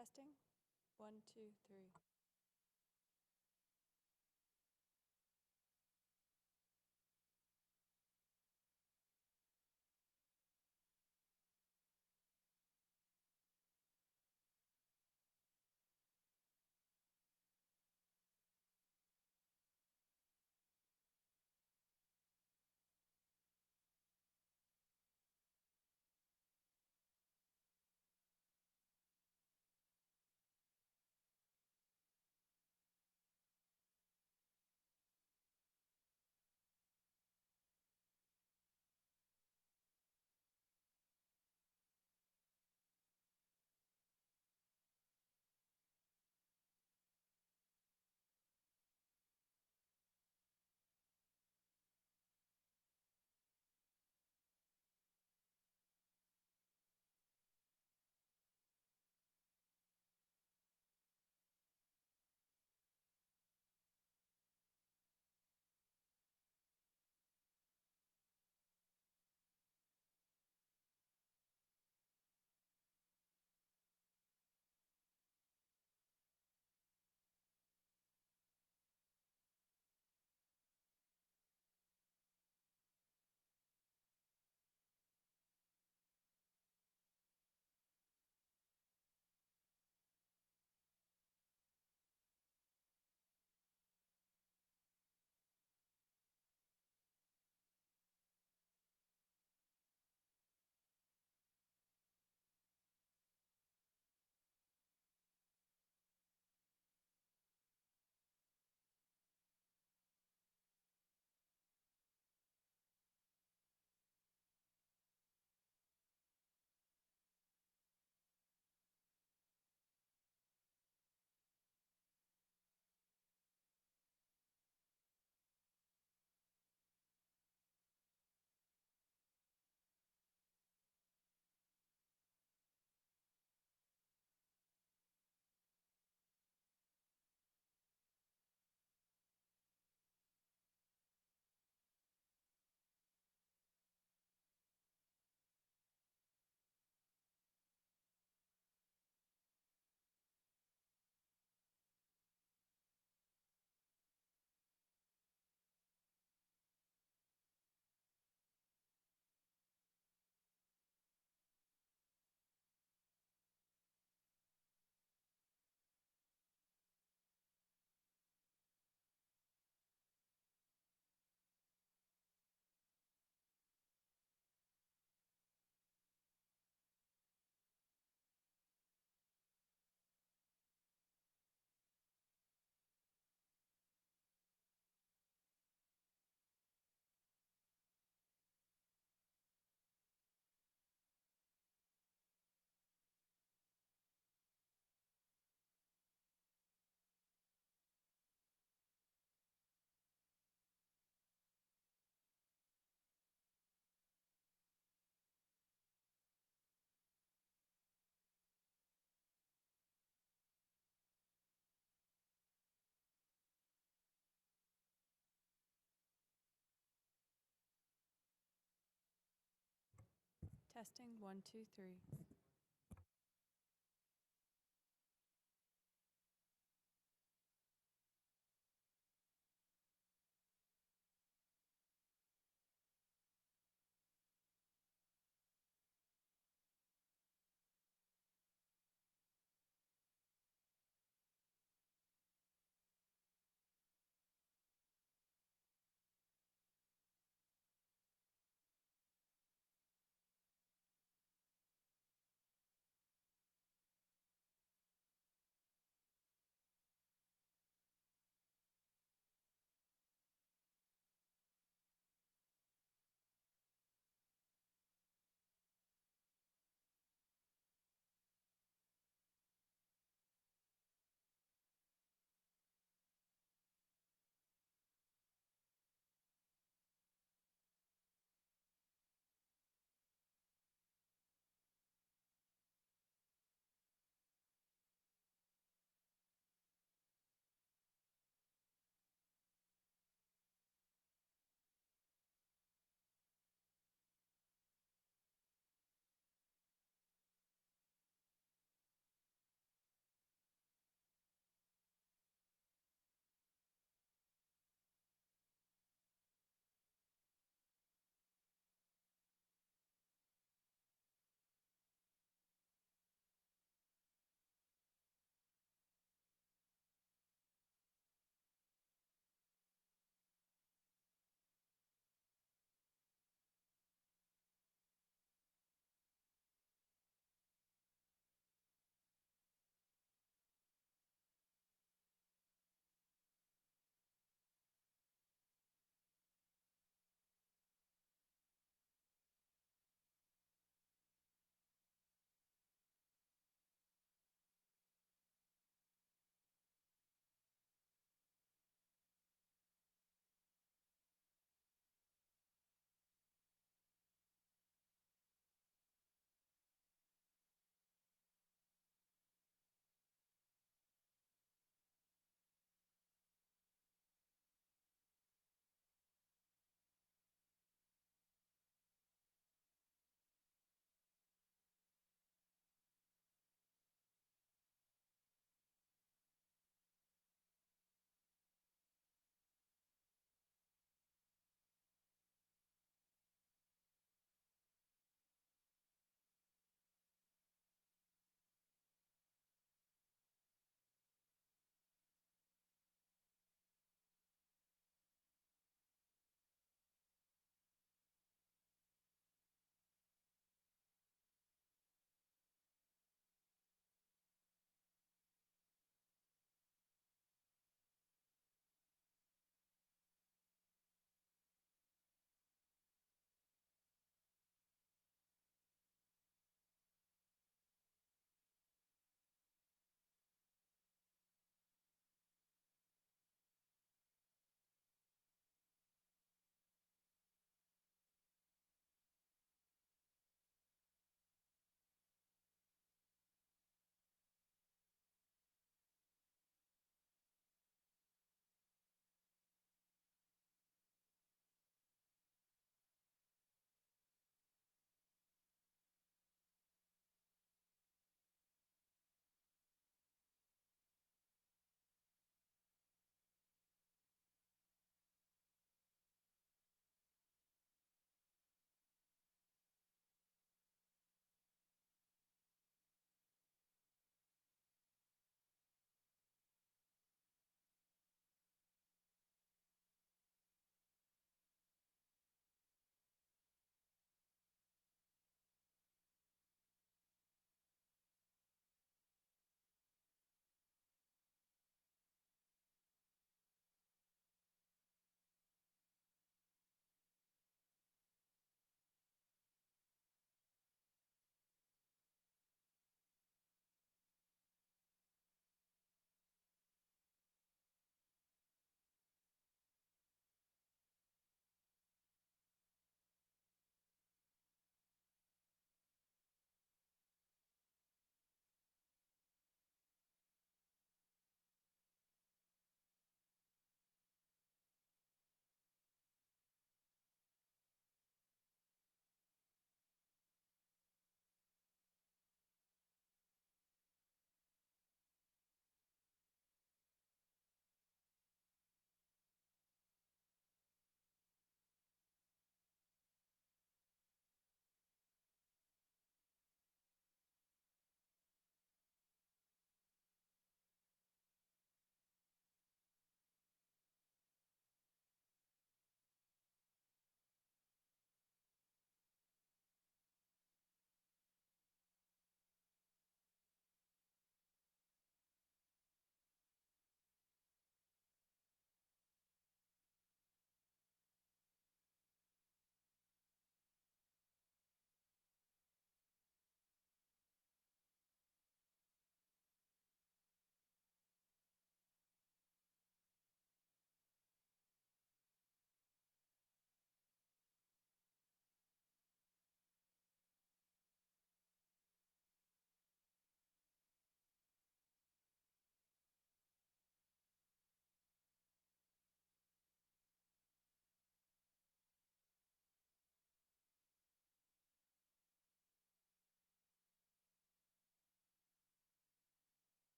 Testing. 1, 2, 3. Testing. 1, 2, 3.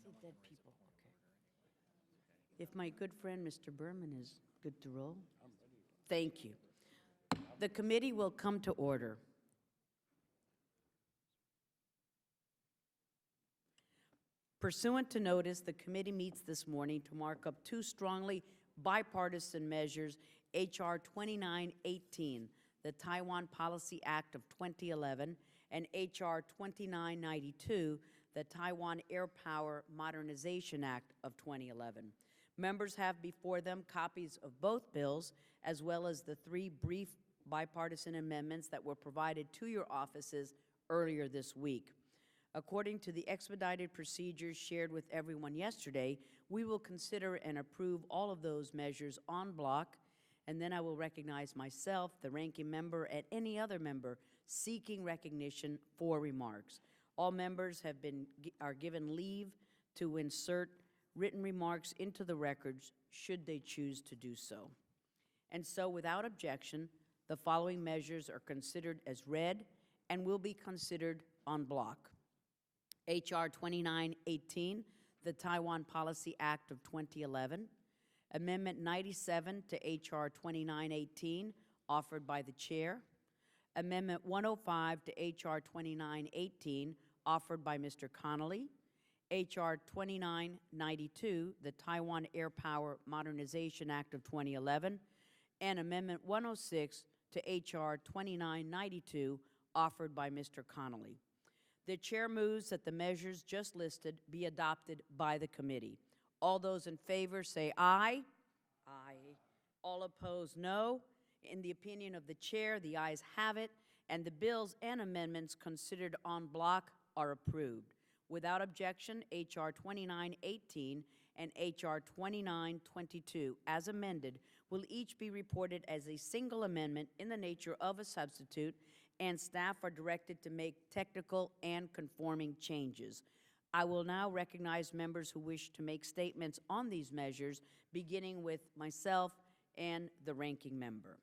see dead people, okay. If my good friend, Mr. Berman, is good to roll? Thank you. The committee will come to order. Pursuant to notice, the committee meets this morning to mark up two strongly bipartisan measures, H.R. 2918, the Taiwan Policy Act of 2011, and H.R. 2992, the Taiwan Airpower Modernization Act of 2011. Members have before them copies of both bills, as well as the three brief bipartisan amendments that were provided to your offices earlier this week. According to the expedited procedures shared with everyone yesterday, we will consider and approve all of those measures en bloc, and then I will recognize myself, the ranking member, and any other member seeking recognition for remarks. All members are given leave to insert written remarks into the records should they choose to do so. And so, without objection, the following measures are considered as read and will be considered en bloc. H.R. 2918, the Taiwan Policy Act of 2011, Amendment 97 to H.R. 2918, offered by the Chair, Amendment 105 to H.R. 2918, offered by Mr. Connolly, H.R. 2992, the Taiwan Airpower Modernization Act of 2011, and Amendment 106 to H.R. 2992, offered by Mr. Connolly. The Chair moves that the measures just listed be adopted by the committee. All those in favor say aye. Aye. All opposed, no. In the opinion of the Chair, the ayes have it, and the bills and amendments considered en bloc are approved. Without objection, H.R. 2918 and H.R. 2922, as amended, will each be reported as a single amendment in the nature of a substitute, and staff are directed to make technical and conforming changes. I will now recognize members who wish to make statements on these measures, beginning with myself and the ranking member.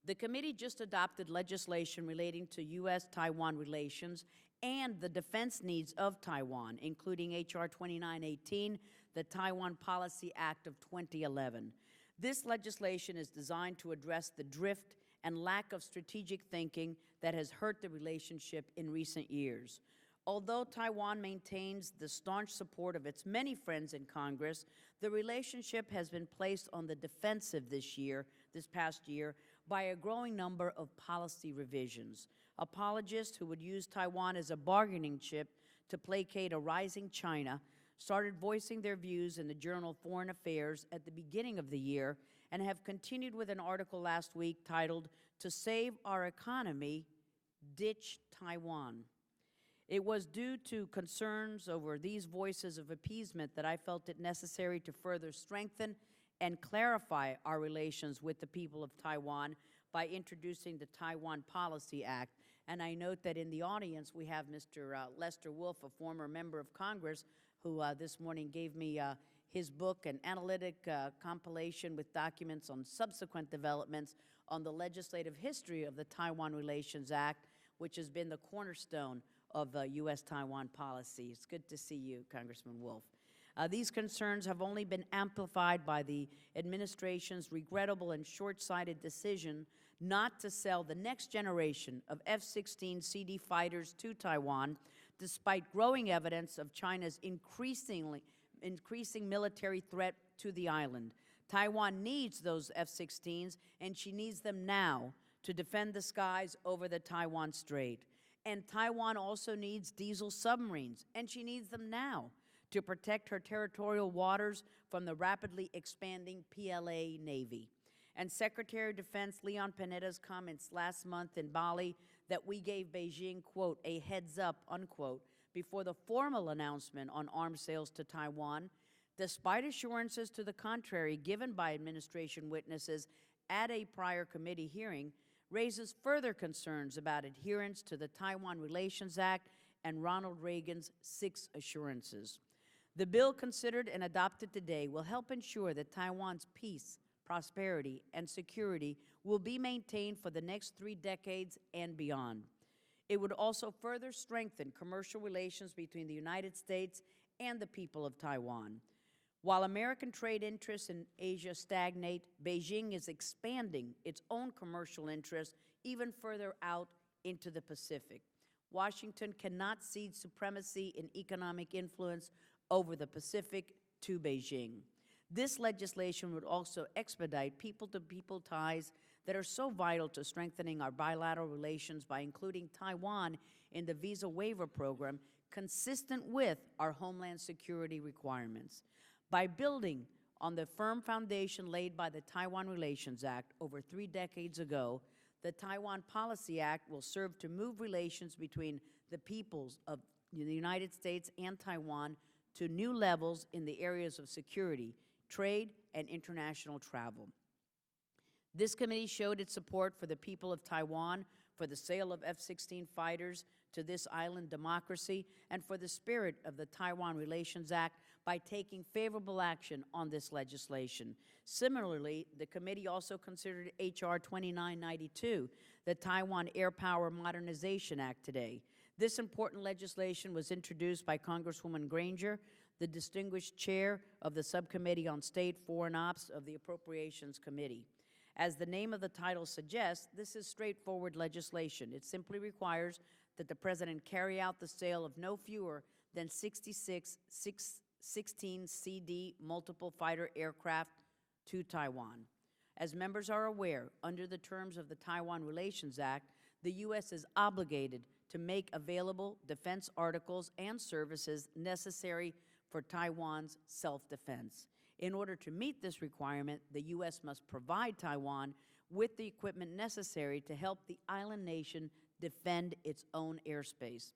The committee just adopted legislation relating to U.S.-Taiwan relations and the defense needs of Taiwan, including H.R. 2918, the Taiwan Policy Act of 2011. This legislation is designed to address the drift and lack of strategic thinking that has hurt the relationship in recent years. Although Taiwan maintains the staunch support of its many friends in Congress, the relationship has been placed on the defensive this past year, by a growing number of policy revisions. Apologists who would use Taiwan as a bargaining chip to placate a rising China started voicing their views in the journal Foreign Affairs at the beginning of the year, and have continued with an article last week titled, "To Save Our Economy, Ditch Taiwan." It was due to concerns over these voices of appeasement that I felt it necessary to further strengthen and clarify our relations with the people of Taiwan by introducing the Taiwan Policy Act. And I note that in the audience we have Mr. Lester Wolf, a former member of Congress, who this morning gave me his book, an analytic compilation with documents on subsequent developments on the legislative history of the Taiwan Relations Act, which has been the cornerstone of U.S.-Taiwan policy. It's good to see you, Congressman Wolf. These concerns have only been amplified by the administration's regrettable and short-sighted decision not to sell the next generation of F-16 CD fighters to Taiwan, despite growing evidence of China's increasing military threat to the island. Taiwan needs those F-16s, and she needs them now to defend the skies over the Taiwan Strait. And Taiwan also needs diesel submarines, and she needs them now to protect her territorial waters from the rapidly expanding PLA Navy. And Secretary of Defense Leon Panetta's comments last month in Bali that we gave Beijing, quote, a heads up, unquote, before the formal announcement on arms sales to Taiwan, despite assurances to the contrary given by administration witnesses at a prior committee hearing, raises further concerns about adherence to the Taiwan Relations Act and Ronald Reagan's 6 assurances. The bill considered and adopted today will help ensure that Taiwan's peace, prosperity, and security will be maintained for the next 3 decades and beyond. It would also further strengthen commercial relations between the United States and the people of Taiwan. While American trade interests in Asia stagnate, Beijing is expanding its own commercial interests even further out into the Pacific. Washington cannot cede supremacy in economic influence over the Pacific to Beijing. This legislation would also expedite people-to-people ties that are so vital to strengthening our bilateral relations by including Taiwan in the visa waiver program consistent with our homeland security requirements. By building on the firm foundation laid by the Taiwan Relations Act over 3 decades ago, the Taiwan Policy Act will serve to move relations between the peoples of the United States and Taiwan to new levels in the areas of security, trade, and international travel. This committee showed its support for the people of Taiwan, for the sale of F-16 fighters to this island democracy, and for the spirit of the Taiwan Relations Act by taking favorable action on this legislation. Similarly, the committee also considered H.R. 2992, the Taiwan Airpower Modernization Act today. This important legislation was introduced by Congresswoman Granger, the distinguished chair of the Subcommittee on State Foreign Ops of the Appropriations Committee. As the name of the title suggests, this is straightforward legislation. It simply requires that the President carry out the sale of no fewer than 66 16CD multiple fighter aircraft to Taiwan. As members are aware, under the terms of the Taiwan Relations Act, the U.S. is obligated to make available defense articles and services necessary for Taiwan's self-defense. In order to meet this requirement, the U.S. must provide Taiwan with the equipment necessary to help the island nation defend its own airspace.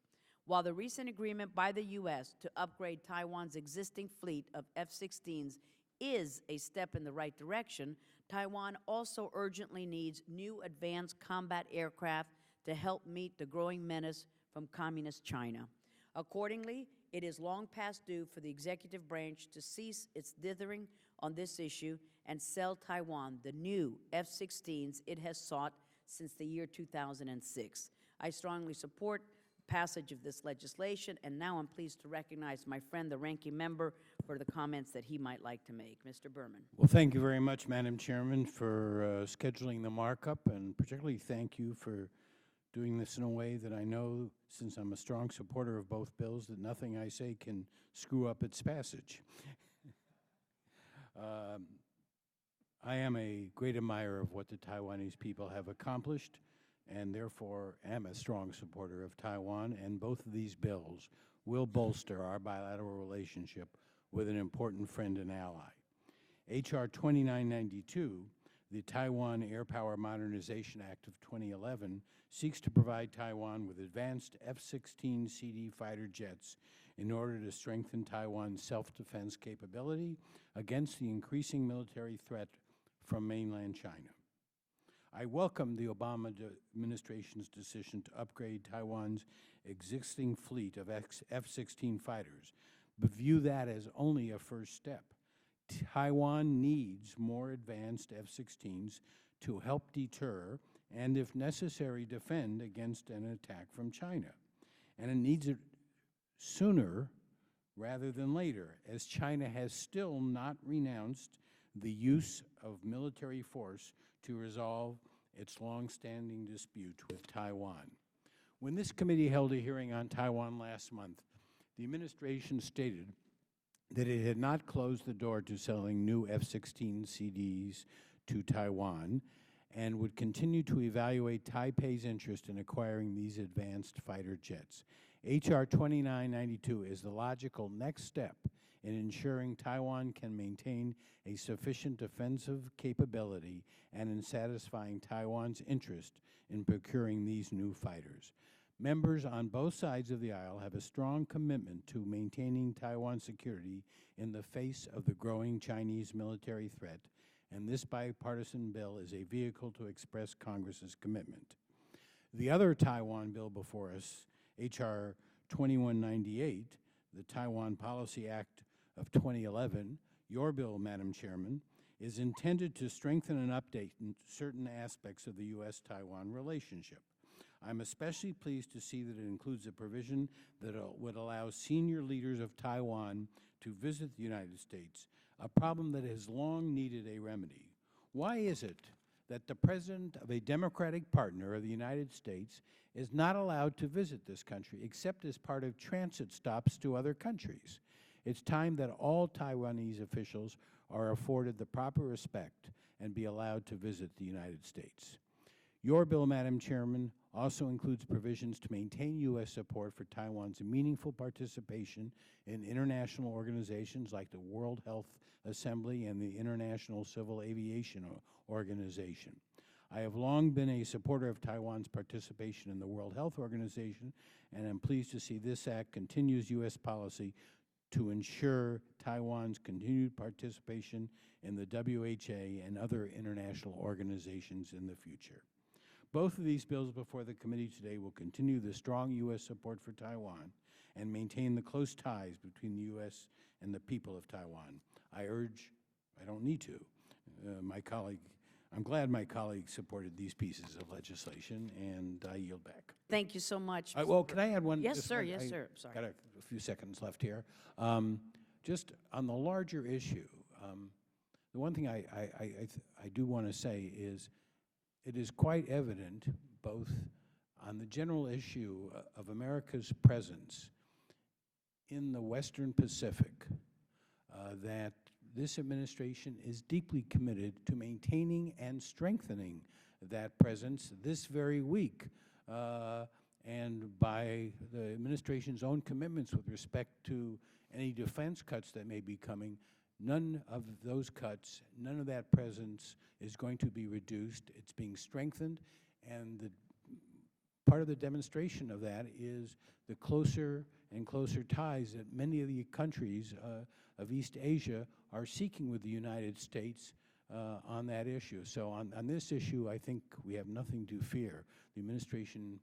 While the recent agreement by the U.S. to upgrade Taiwan's existing fleet of F-16s is a step in the right direction, Taiwan also urgently needs new advanced combat aircraft to help meet the growing menace from Communist China. Accordingly, it is long past due for the executive branch to cease its dithering on this issue and sell Taiwan the new F-16s it has sought since the year 2006. I strongly support passage of this legislation, and now I'm pleased to recognize my friend, the ranking member, for the comments that he might like to make. Mr. Berman. Well, thank you very much, Madam Chairman, for scheduling the markup, and particularly thank you for doing this in a way that I know, since I'm a strong supporter of both bills, that nothing I say can screw up its passage. I am a great admirer of what the Taiwanese people have accomplished, and therefore am a strong supporter of Taiwan, and both of these bills will bolster our bilateral relationship with an important friend and ally. H.R. 2992, the Taiwan Airpower Modernization Act of 2011, seeks to provide Taiwan with advanced F-16 CD fighter jets in order to strengthen Taiwan's self-defense capability against the increasing military threat from mainland China. I welcome the Obama administration's decision to upgrade Taiwan's existing fleet of F-16 fighters, but view that as only a first step. Taiwan needs more advanced F-16s to help deter and, if necessary, defend against an attack from China. And it needs it sooner rather than later, as China has still not renounced the use of military force to resolve its long-standing dispute with Taiwan. When this committee held a hearing on Taiwan last month, the administration stated that it had not closed the door to selling new F-16 CDs to Taiwan and would continue to evaluate Taipei's interest in acquiring these advanced fighter jets. H.R. 2992 is the logical next step in ensuring Taiwan can maintain a sufficient defensive capability and in satisfying Taiwan's interest in procuring these new fighters. Members on both sides of the aisle have a strong commitment to maintaining Taiwan's security in the face of the growing Chinese military threat, and this bipartisan bill is a vehicle to express Congress's commitment. The other Taiwan bill before us, H.R. 2198, the Taiwan Policy Act of 2011, your bill, Madam Chairman, is intended to strengthen and update certain aspects of the U.S.-Taiwan relationship. I'm especially pleased to see that it includes a provision that would allow senior leaders of Taiwan to visit the United States, a problem that has long needed a remedy. Why is it that the president of a democratic partner of the United States is not allowed to visit this country except as part of transit stops to other countries? It's time that all Taiwanese officials are afforded the proper respect and be allowed to visit the United States. Your bill, Madam Chairman, also includes provisions to maintain U.S. support for Taiwan's meaningful participation in international organizations like the World Health Assembly and the International Civil Aviation Organization. I have long been a supporter of Taiwan's participation in the World Health Organization, and I'm pleased to see this act continues U.S. policy to ensure Taiwan's continued participation in the WHA and other international organizations in the future. Both of these bills before the committee today will continue the strong U.S. support for Taiwan and maintain the close ties between the U.S. and the people of Taiwan. I don't need to, I'm glad my colleague supported these pieces of legislation, and I yield back. Thank you so much. Well, can I add one? Yes, just sir. one- Yes, sir. Sorry. Got a few seconds left here. Just on the larger issue, the one thing I do want to say is it is quite evident, both on the general issue of America's presence in the Western Pacific, that this administration is deeply committed to maintaining and strengthening that presence this very week. And by the administration's own commitments with respect to any defense cuts that may be coming, none of those cuts, none of that presence is going to be reduced. It's being strengthened, and the part of the demonstration of that is the closer and closer ties that many of the countries of East Asia are seeking with the United States on that issue. So on this issue, I think we have nothing to fear. The administration,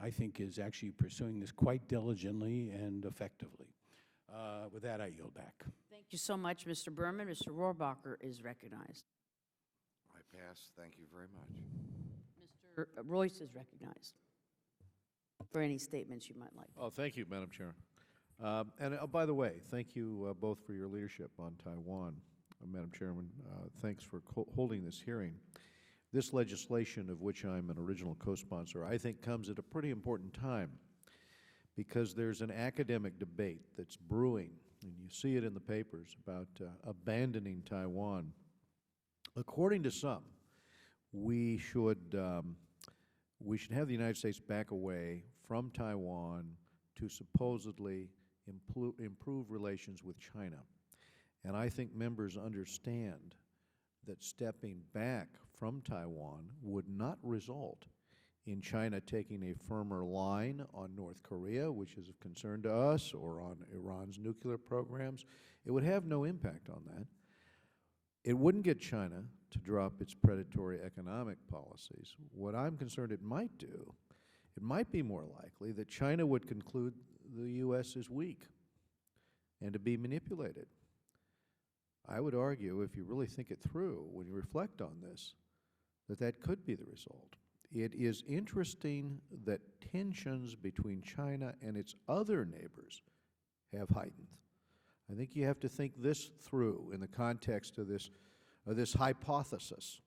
I think, is actually pursuing this quite diligently and effectively. With that, I yield back. Thank you so much, Mr. Berman. Mr. Rohrabacher is recognized. I pass. Thank you very much. Mr. Royce is recognized for any statements you might like. Oh, thank you, Madam Chair. And by the way, thank you both for your leadership on Taiwan. Madam Chairman, thanks for holding this hearing. This legislation, of which I'm an original co-sponsor, I think comes at a pretty important time, because there's an academic debate that's brewing, and you see it in the papers, about abandoning Taiwan. According to some, we should have the United States back away from Taiwan to supposedly improve relations with China. And I think members understand that stepping back from Taiwan would not result in China taking a firmer line on North Korea, which is of concern to us, or on Iran's nuclear programs. It would have no impact on that. It wouldn't get China to drop its predatory economic policies. What I'm concerned it might do, it might be more likely that China would conclude the U.S. is weak and to be manipulated. I would argue, if you really think it through, when you reflect on this, that that could be the result. It is interesting that tensions between China and its other neighbors have heightened. I think you have to think this through in the context of this hypothesis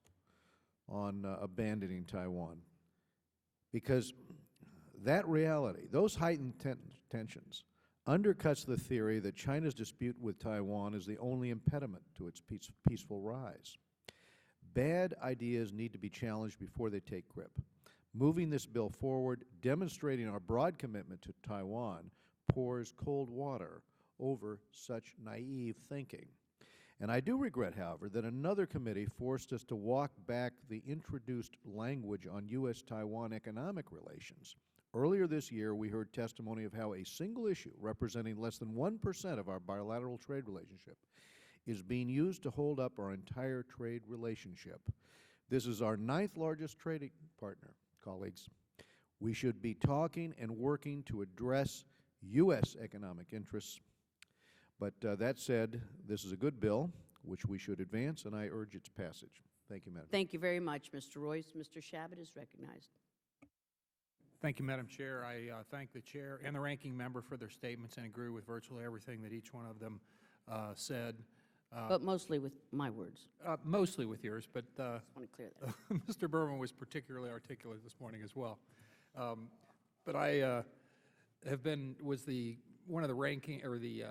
on abandoning Taiwan, because that reality, those heightened tensions, undercuts the theory that China's dispute with Taiwan is the only impediment to its peaceful rise. Bad ideas need to be challenged before they take grip. Moving this bill forward, demonstrating our broad commitment to Taiwan, pours cold water over such naive thinking. And I do regret, however, that another committee forced us to walk back the introduced language on U.S.-Taiwan economic relations. Earlier this year, we heard testimony of how a single issue representing less than 1% of our bilateral trade relationship is being used to hold up our entire trade relationship. This is our 9th largest trading partner, colleagues. We should be talking and working to address U.S. economic interests. But that said, this is a good bill, which we should advance, and I urge its passage. Thank you, Madam. Thank you very much, Mr. Royce. Mr. Shabbat is recognized. Thank you, Madam Chair. I thank the chair and the ranking member for their statements and agree with virtually everything that each one of them said. But mostly with my words. Mostly with yours, but I want to clear that. Mr. Berman was particularly articulate this morning as well. But I was one of the ranking or the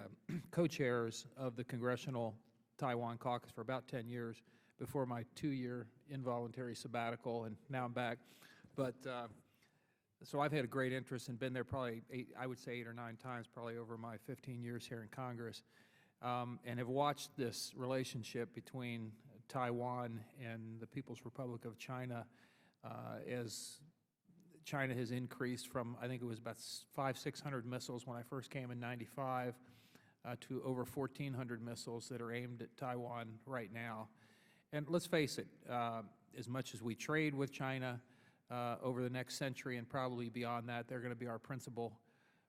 co-chairs of the Congressional Taiwan Caucus for about 10 years before my 2-year involuntary sabbatical, and now I'm back. But so I've had a great interest and been there probably I would say 8 or 9 times, probably over my 15 years here in Congress, and have watched this relationship between Taiwan and the People's Republic of China as China has increased from, I think it was about 500-600 missiles when I first came in '95 to over 1,400 missiles that are aimed at Taiwan right now. And let's face it, as much as we trade with China over the next century and probably beyond that, they're going to be our principal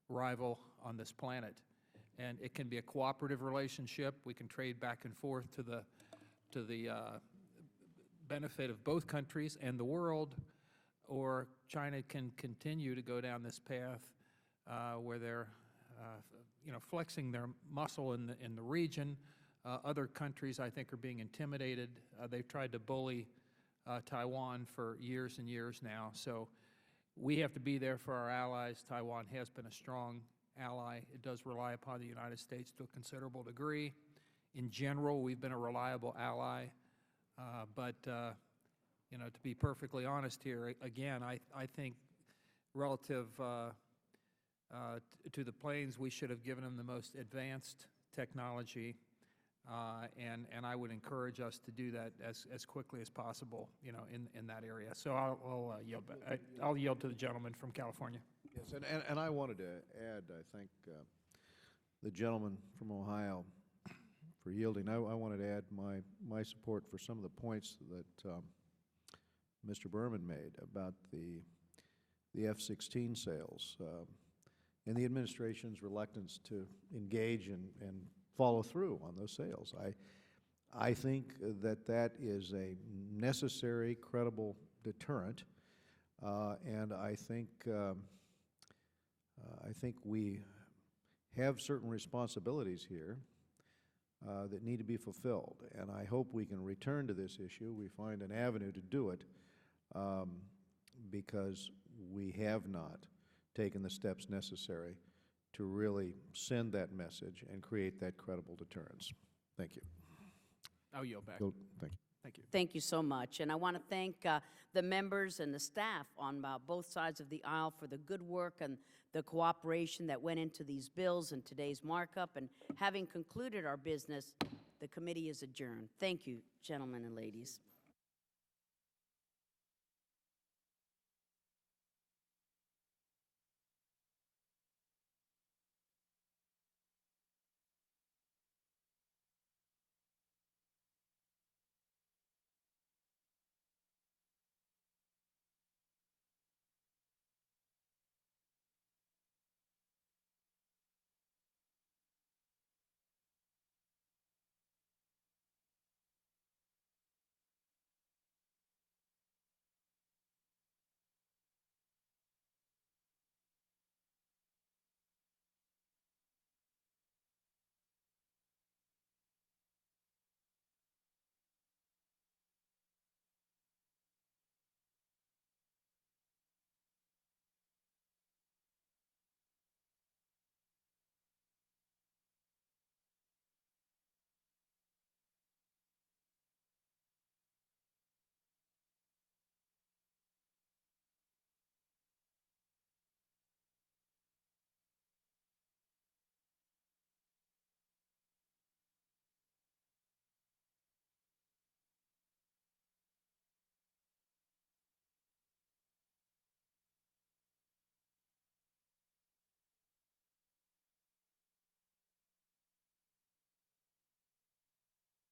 rival on this planet. And it can be a cooperative relationship. We can trade back and forth to the benefit of both countries and the world, or China can continue to go down this path where they're flexing their muscle in the region. Other countries, I think, are being intimidated. They've tried to bully Taiwan for years and years now. So we have to be there for our allies. Taiwan has been a strong ally. It does rely upon the United States to a considerable degree. In general, we've been a reliable ally. But to be perfectly honest here, again, I think relative to the planes, we should have given them the most advanced technology, and I would encourage us to do that as quickly as possible, in that area. So I'll yield back. I'll yield to the gentleman from California. Yes, and I wanted to add, I think, the gentleman from Ohio for yielding. I wanted to add my support for some of the points that Mr. Berman made about the F-16 sales and the administration's reluctance to engage and follow through on those sales. I think that is a necessary, credible deterrent, and I think we have certain responsibilities here that need to be fulfilled, and I hope we can return to this issue. We find an avenue to do it because we have not taken the steps necessary to really send that message and create that credible deterrence. Thank you. I'll yield back. Thank you. Thank you. Thank you so much. And I want to thank the members and the staff on both sides of the aisle for the good work and the cooperation that went into these bills and today's markup. And having concluded our business, the committee is adjourned. Thank you, gentlemen and ladies.